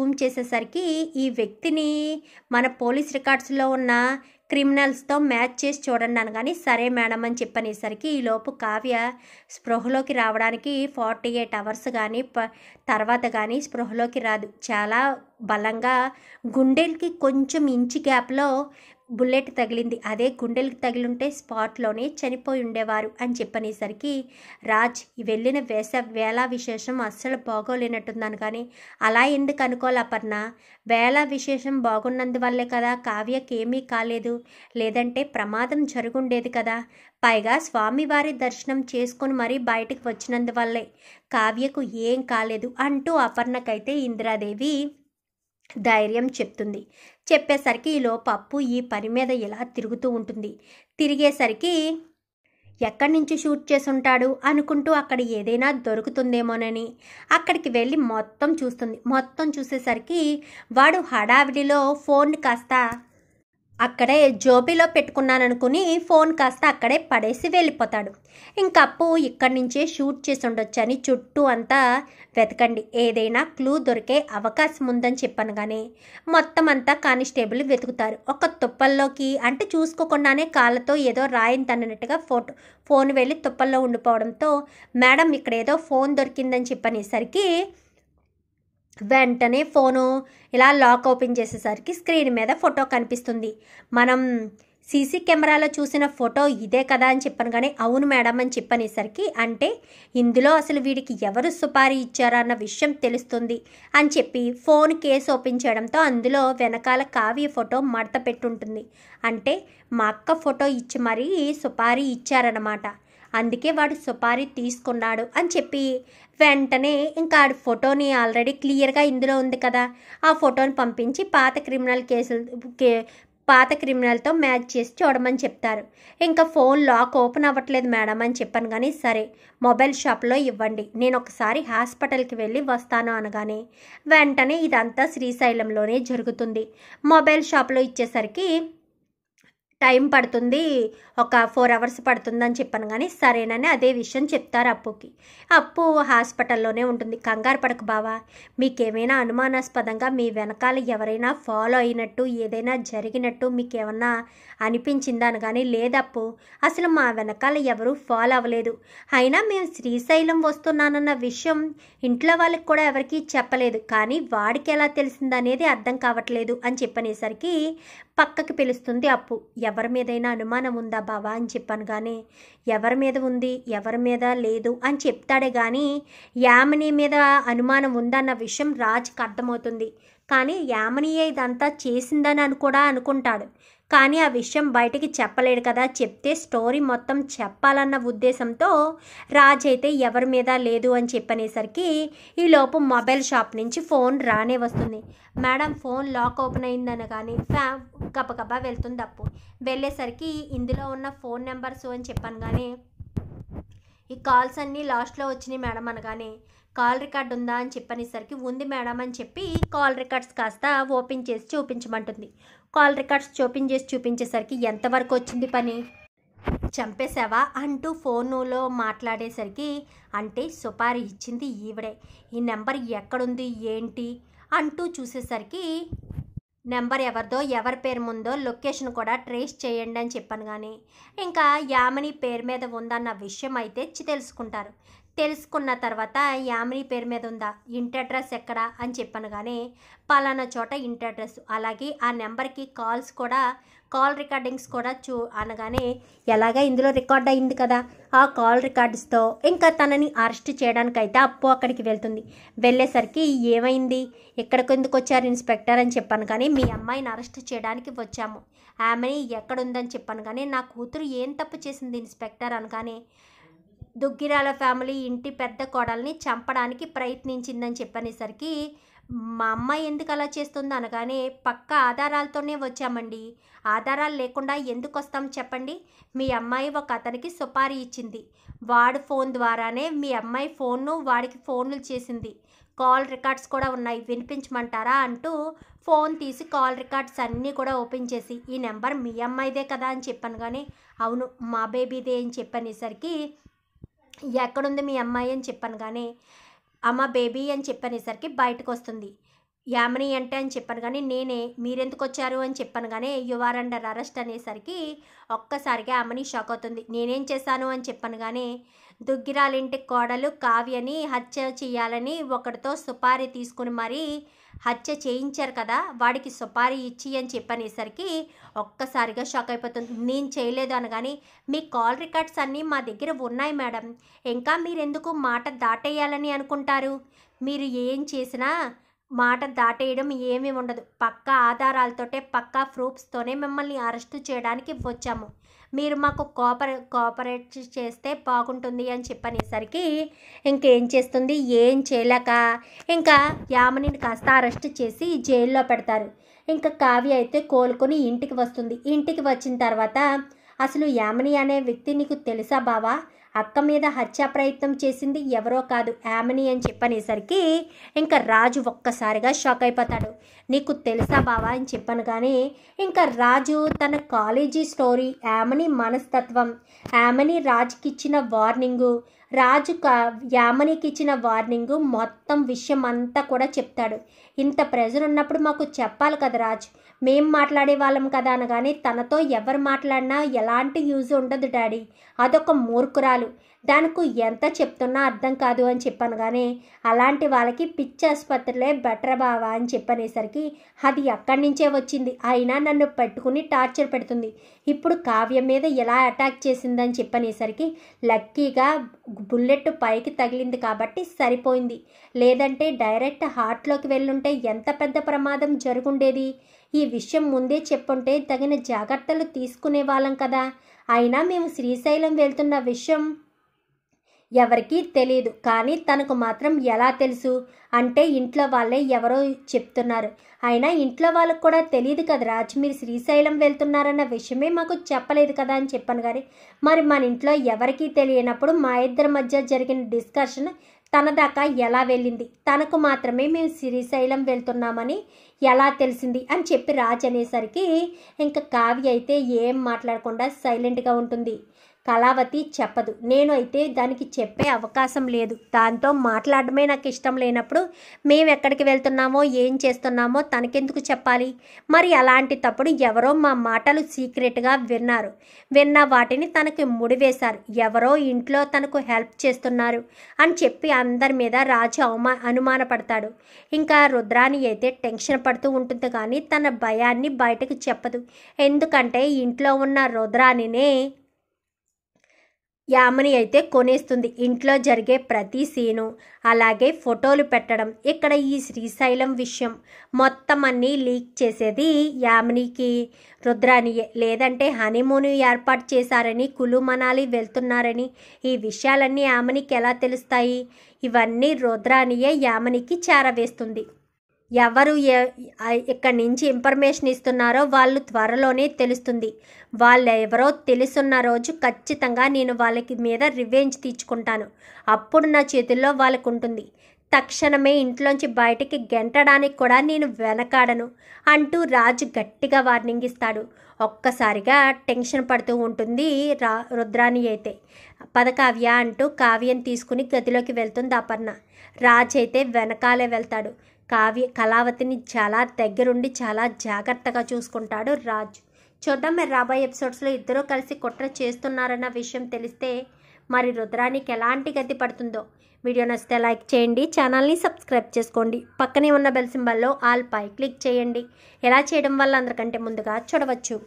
Zoom చేసేసరికి ఈ వ్యక్తిని మన పోలీస్ రికార్డ్స్లో ఉన్న క్రిమినల్స్తో మ్యాచ్ చేసి చూడండి అనగాని సరే మేడం అని చెప్పనేసరికి ఈలోపు కావ్య స్పృహలోకి రావడానికి 48 అవర్స్ కానీ తర్వాత కానీ స్పృహలోకి రాదు. చాలా బలంగా గుండెలకి కొంచెం ఇంచి గ్యాప్లో బుల్లెట్ తగిలింది. అదే గుండెలకు తగిలింటే స్పాట్లోనే చనిపోయి ఉండేవారు అని చెప్పనేసరికి రాజ్ వెళ్ళిన వేళ విశేషం అస్సలు బాగోలేనట్టుందని. కానీ అలా ఎందుకు అనుకోవాలి అపర్ణ, వేళ విశేషం బాగున్నందువల్లే కదా కావ్యకి ఏమీ కాలేదు, లేదంటే ప్రమాదం జరుగుండేది కదా. పైగా స్వామివారి దర్శనం చేసుకొని మరీ బయటకు వచ్చినందువల్లే కావ్యకు ఏం కాలేదు అంటూ అపర్ణకైతే ఇందిరాదేవి ధైర్యం చెప్తుంది. చెప్పేసరికి ఈలోపు అప్పు ఈ పని మీద ఇలా తిరుగుతూ ఉంటుంది. తిరిగేసరికి ఎక్కడి నుంచి షూట్ చేసి ఉంటాడు అనుకుంటూ అక్కడ ఏదైనా దొరుకుతుందేమోనని అక్కడికి వెళ్ళి మొత్తం చూస్తుంది. మొత్తం చూసేసరికి వాడు హడావిడిలో ఫోన్ కాస్త అక్కడే జోబీలో పెట్టుకున్నాననుకుని ఫోన్ కాస్త అక్కడే పడేసి వెళ్ళిపోతాడు. ఇంకప్పు ఇక్కడి నుంచే షూట్ చేసి ఉండొచ్చు అని చుట్టూ అంతా వెతకండి, ఏదైనా క్లూ దొరికే అవకాశం ఉందని చెప్పాను. కానీ మొత్తం అంతా కానిస్టేబుల్ వెతుకుతారు. ఒక తుప్పల్లోకి అంటే చూసుకోకుండానే కాళ్ళతో ఏదో రాయిని తన్నట్టుగా ఫోన్ వెళ్ళి తుప్పల్లో ఉండిపోవడంతో మేడం ఇక్కడ ఏదో ఫోన్ దొరికిందని చెప్పనేసరికి వెంటనే ఫోను ఇలా లాక్ ఓపెన్ చేసేసరికి స్క్రీన్ మీద ఫోటో కనిపిస్తుంది. మనం సీసీ కెమెరాలో చూసిన ఫోటో ఇదే కదా అని చెప్పాను. కానీ అవును మేడం అని చెప్పనేసరికి అంటే ఇందులో అసలు వీడికి ఎవరు సుపారీ ఇచ్చారో అన్న విషయం తెలుస్తుంది అని చెప్పి ఫోన్ కేసు ఓపెన్ చేయడంతో అందులో వెనకాల కావ్య ఫోటో మడత పెట్టుంటుంది. అంటే మా అక్క ఫోటో ఇచ్చి మరీ సుపారీ ఇచ్చారన్నమాట, అందుకే వాడు సుపారీ తీసుకున్నాడు అని చెప్పి వెంటనే ఇంకా ఆడి ఫోటోని ఆల్రెడీ క్లియర్గా ఇందులో ఉంది కదా ఆ ఫోటోని పంపించి పాత క్రిమినల్తో మ్యాచ్ చేసి చూడమని చెప్తారు. ఇంకా ఫోన్ లాక్ ఓపెన్ అవ్వట్లేదు మేడం అని చెప్పాను. కానీ సరే మొబైల్ షాప్లో ఇవ్వండి, నేను ఒకసారి హాస్పిటల్కి వెళ్ళి వస్తాను అనగానే వెంటనే ఇదంతా శ్రీశైలంలోనే జరుగుతుంది. మొబైల్ షాప్లో ఇచ్చేసరికి టైం పడుతుంది, ఒక 4 అవర్స్ పడుతుందని చెప్పాను. కానీ సరేనని అదే విషయం చెప్తారు అప్పుకి. అప్పు హాస్పిటల్లోనే ఉంటుంది. కంగారు పడకు బావా, మీకేమైనా అనుమానాస్పదంగా మీ వెనకాల ఎవరైనా ఫాలో అయినట్టు ఏదైనా జరిగినట్టు మీకేమన్నా అనిపించిందా అనగానే లేదప్పు, అసలు మా వెనకాల ఎవరు ఫాలో అవ్వలేదు, అయినా మేము శ్రీశైలం వస్తున్నానన్న విషయం ఇంట్లో వాళ్ళకి కూడా ఎవరికీ చెప్పలేదు, కానీ వాడికి ఎలా తెలిసిందనేది అర్థం కావట్లేదు అని చెప్పనేసరికి పక్కకి పిలుస్తుంది అప్పు. ఎవరి మీదైనా అనుమానం ఉందా బావా అని చెప్పాను. కానీ ఎవరి మీద ఉంది ఎవరి మీద లేదు అని చెప్తాడే కానీ యామిని మీద అనుమానం ఉందన్న విషయం రాజ్కి అర్థమవుతుంది. కానీ యామినియే ఇదంతా చేసిందని కూడా అనుకుంటాడు. కానీ ఆ విషయం బయటికి చెప్పలేడు కదా, చెప్తే స్టోరీ మొత్తం చెప్పాలన్న ఉద్దేశంతో రాజ్ అయితే ఎవరి మీద లేదు అని చెప్పనేసరికి ఈలోపు మొబైల్ షాప్ నుంచి ఫోన్ రానే వస్తుంది. మేడం ఫోన్ లాక్ ఓపెన్ అయిందని కానీ గబగబా వెళ్తుంది అప్పు. వెళ్ళేసరికి ఇందులో ఉన్న ఫోన్ నెంబర్స్ అని చెప్పాను. కానీ ఈ కాల్స్ అన్నీ లాస్ట్లో వచ్చినాయి మేడం అనగానే కాల్ రికార్డ్ ఉందా అని చెప్పనేసరికి ఉంది మేడం అని చెప్పి కాల్ రికార్డ్స్ కాస్త ఓపెన్ చేసి చూపించమంటుంది. కాల్ రికార్డ్స్ ఓపెన్ చేసి చూపించేసరికి ఎంతవరకు వచ్చింది పని, చంపేశావా అంటూ ఫోనులో మాట్లాడేసరికి అంటే సుపారీ ఇచ్చింది ఈవిడే, ఈ నెంబర్ ఎక్కడుంది ఏంటి అంటూ చూసేసరికి నెంబర్ ఎవరిదో ఎవరి పేరు ముందో లొకేషన్ కూడా ట్రేస్ చేయండి అని చెప్పాను. కానీ ఇంకా యామిని పేరు మీద ఉందన్న విషయం అయితే తెలుసుకుంటారు. తెలుసుకున్న తర్వాత యామిని పేరు మీద ఉందా, ఇంటి అడ్రస్ ఎక్కడ అని చెప్పాను. కానీ పలానా చోట ఇంటి అడ్రస్, అలాగే ఆ నెంబర్కి కాల్ రికార్డింగ్స్ కూడా అనగానే ఎలాగా ఇందులో రికార్డ్ అయింది కదా ఆ కాల్ రికార్డ్స్తో ఇంకా తనని అరెస్ట్ చేయడానికైతే అప్పు అక్కడికి వెళ్తుంది. వెళ్ళేసరికి ఏమైంది, ఎక్కడికి ఎందుకు వచ్చారు ఇన్స్పెక్టర్ అని చెప్పాను. కానీ మీ అమ్మాయిని అరెస్ట్ చేయడానికి వచ్చాము, ఆమెని ఎక్కడుందని చెప్పాను. కానీ నా కూతురు ఏం తప్పు చేసింది ఇన్స్పెక్టర్ అనగానే దుగ్గిరాల ఫ్యామిలీ ఇంటి పెద్ద కోడల్ని చంపడానికి ప్రయత్నించిందని చెప్పనేసరికి మా అమ్మాయి ఎందుకు అలా చేస్తుంది అనగానే పక్క ఆధారాలతోనే వచ్చామండి, ఆధారాలు లేకుండా ఎందుకు వస్తాం చెప్పండి, మీ అమ్మాయి ఒక అతనికి సుపారీ ఇచ్చింది, వాడు ఫోన్ ద్వారానే మీ అమ్మాయి వాడికి ఫోన్లు చేసింది, కాల్ రికార్డ్స్ కూడా ఉన్నాయి వినిపించమంటారా అంటూ ఫోన్ తీసి కాల్ రికార్డ్స్ అన్నీ కూడా ఓపెన్ చేసి ఈ నెంబర్ మీ అమ్మాయిదే కదా అని చెప్పాను. కానీ అవును మా బేబీదే అని చెప్పనేసరికి ఎక్కడుంది మీ అమ్మాయి అని చెప్పాను. కానీ అమ్మ బేబీ అని చెప్పనేసరికి బయటకు వస్తుంది. యామిని అంటే అని చెప్పాను కానీ నేనే, మీరెందుకు వచ్చారు అని చెప్పాను కానీ యు ఆర్ అండర్ అరెస్ట్ అనేసరికి ఒక్కసారిగా యామిని షాక్ అవుతుంది. నేనేం చేశాను అని చెప్పాను కానీ దుగ్గిరాలింటి కోడలు కావ్యని హత్య చేయాలని ఒకటితో సుపారీ తీసుకుని మరీ హత్య చేయించారు కదా, వాడికి సుపారీ ఇచ్చి అని చెప్పనేసరికి ఒక్కసారిగా షాక్ అయిపోతుంది. నేను చేయలేదు అనగాని మీ కాల్ రికార్డ్స్ అన్నీ మా దగ్గర ఉన్నాయి మేడం, ఇంకా మీరెందుకు మాట దాటేయాలని అనుకుంటారు, మీరు ఏం చేసినా మాట దాటేయడం ఏమీ ఉండదు, పక్కా ఆధారాలతోటే పక్కా ప్రూఫ్స్తోనే మిమ్మల్ని అరెస్టు చేయడానికి వచ్చాము, మీరు మాకు కోఆపరేట్ చేస్తే బాగుంటుంది అని చెప్పనేసరికి ఇంకేం చేస్తుంది, ఏం చేయలేక ఇంకా యామినిని కాస్త అరెస్ట్ చేసి జైల్లో పెడతారు. ఇంకా కావ్య అయితే కోలుకొని ఇంటికి వస్తుంది. ఇంటికి వచ్చిన తర్వాత అసలు యామిని అనే వ్యక్తి నీకు తెలుసా బావా, అక్క మీద హత్యా ప్రయత్నం చేసింది ఎవరో కాదు యామిని అని చెప్పనేసరికి ఇంకా రాజు ఒక్కసారిగా షాక్ అయిపోతాడు. నీకు తెలుసా బావా అని చెప్పాను కానీ ఇంకా రాజు తన కాలేజీ స్టోరీ, యామిని మనస్తత్వం, యామిని రాజుకి ఇచ్చిన వార్నింగు, రాజు యామినికి ఇచ్చిన వార్నింగు, మొత్తం విషయం అంతా కూడా చెప్తాడు. ఇంత ప్రెజర్ ఉన్నప్పుడు మాకు చెప్పాలి కదా రాజు, మేం మాట్లాడే వాళ్ళం కదా అనగానే తనతో ఎవరు మాట్లాడినా ఎలాంటి యూజ్ ఉండదు డాడీ, అదొక మూర్ఖురాలు, దానికి ఎంత చెప్తున్నా అర్థం కాదు అని చెప్పాను కానీ అలాంటి వాళ్ళకి పిచ్చి ఆసుపత్రులే బెటర్ బావా అని చెప్పనేసరికి అది అక్కడి నుంచే వచ్చింది, అయినా నన్ను పెట్టుకుని టార్చర్ పెడుతుంది, ఇప్పుడు కావ్య మీద ఎలా అటాక్ చేసిందని చెప్పనేసరికి లక్కీగా బుల్లెట్ పైకి తగిలింది కాబట్టి సరిపోయింది, లేదంటే డైరెక్ట్ హార్ట్లోకి వెళ్ళుంటే ఎంత పెద్ద ప్రమాదం జరుగుండేది, ఈ విషయం ముందే చెప్పుంటే తగిన జాగ్రత్తలు తీసుకునే వాళ్ళం కదా, అయినా మేము శ్రీశైలం వెళ్తున్న విషయం ఎవరికీ తెలియదు, కానీ తనకు మాత్రం ఎలా తెలుసు అంటే ఇంట్లో వాళ్ళే ఎవరో చెప్తున్నారు, అయినా ఇంట్లో వాళ్ళకు కూడా తెలియదు కదా రాజ్, మీరు శ్రీశైలం వెళ్తున్నారన్న విషయమే మాకు చెప్పలేదు కదా అని చెప్పాను కానీ మరి మన ఇంట్లో ఎవరికీ తెలియనప్పుడు మా ఇద్దరి మధ్య జరిగిన డిస్కషన్ తన దాకా ఎలా వెళ్ళింది, తనకు మాత్రమే మేము శ్రీశైలం వెళ్తున్నామని ఎలా తెలిసింది అని చెప్పి రాజ్ అనేసరికి ఇంకా కావ్య అయితే ఏం మాట్లాడకుండా సైలెంట్గా ఉంటుంది. కళావతి చెప్పదు, నేను అయితే దానికి చెప్పే అవకాశం లేదు, దాంతో మాట్లాడమే నాకు ఇష్టం లేనప్పుడు మేము ఎక్కడికి వెళ్తున్నామో ఏం చేస్తున్నామో తనకెందుకు చెప్పాలి, మరి అలాంటి తప్పుడు ఎవరో మా మాటలు సీక్రెట్గా విన్న వాటిని తనకి ముడివేశారు, ఎవరో ఇంట్లో తనకు హెల్ప్ చేస్తున్నారు అని చెప్పి అందరి మీద రాజు అనుమానపడతాడు. ఇంకా రుద్రాణి అయితే టెన్షన్ పడుతూ ఉంటుంది కానీ తన భయాన్ని బయటకు చెప్పదు, ఎందుకంటే ఇంట్లో ఉన్న రుద్రాణినే యామిని అయితే కొనేస్తుంది. ఇంట్లో జరిగే ప్రతి సీను, అలాగే ఫోటోలు పెట్టడం, ఇక్కడ ఈ శ్రీశైలం విషయం మొత్తం అన్నీ లీక్ చేసేది యామినికి రుద్రాణియే, లేదంటే హనీమూన్ ఏర్పాటు చేశారని కులు మనాలి వెళ్తున్నారని ఈ విషయాలన్నీ యామినికి ఎలా తెలుస్తాయి, ఇవన్నీ రుద్రాణియే యామినికి చేరవేస్తుంది. ఎవరు ఇక్కడి నుంచి ఇన్ఫర్మేషన్ ఇస్తున్నారో వాళ్ళు త్వరలోనే తెలుస్తుంది, వాళ్ళు ఎవరో తెలుసున్న రోజు ఖచ్చితంగా నేను వాళ్ళకి మీద రివెంజ్ తీర్చుకుంటాను, అప్పుడు నా చేతుల్లో వాళ్ళకు ఉంటుంది, తక్షణమే ఇంట్లోంచి బయటికి గెంటడానికి కూడా నేను వెనకాడను అంటూ రాజు గట్టిగా వార్నింగ్ ఇస్తాడు. ఒక్కసారిగా టెన్షన్ పడుతూ ఉంటుంది రుద్రాణి అయితే. పదకావ్య అంటూ కావ్యం తీసుకుని గదిలోకి వెళ్తుంది అపర్ణ. రాజ్ అయితే వెనకాలే వెళ్తాడు. కళావతిని చాలా దగ్గరుండి చాలా జాగ్రత్తగా చూసుకుంటాడు రాజ్. చూద్దాం మరి రాబోయే ఎపిసోడ్స్లో ఇద్దరూ కలిసి కుట్ర చేస్తున్నారన్న విషయం తెలిస్తే మరి రుద్రానికి ఎలాంటి గతి పడుతుందో. వీడియో నచ్చితే లైక్ చేయండి, ఛానల్ని సబ్స్క్రైబ్ చేసుకోండి, పక్కనే ఉన్న బెల్ సింబల్లో ఆల్ పై క్లిక్ చేయండి. ఎలా చేయడం వల్ల అందరికంటే ముందుగా చూడవచ్చు.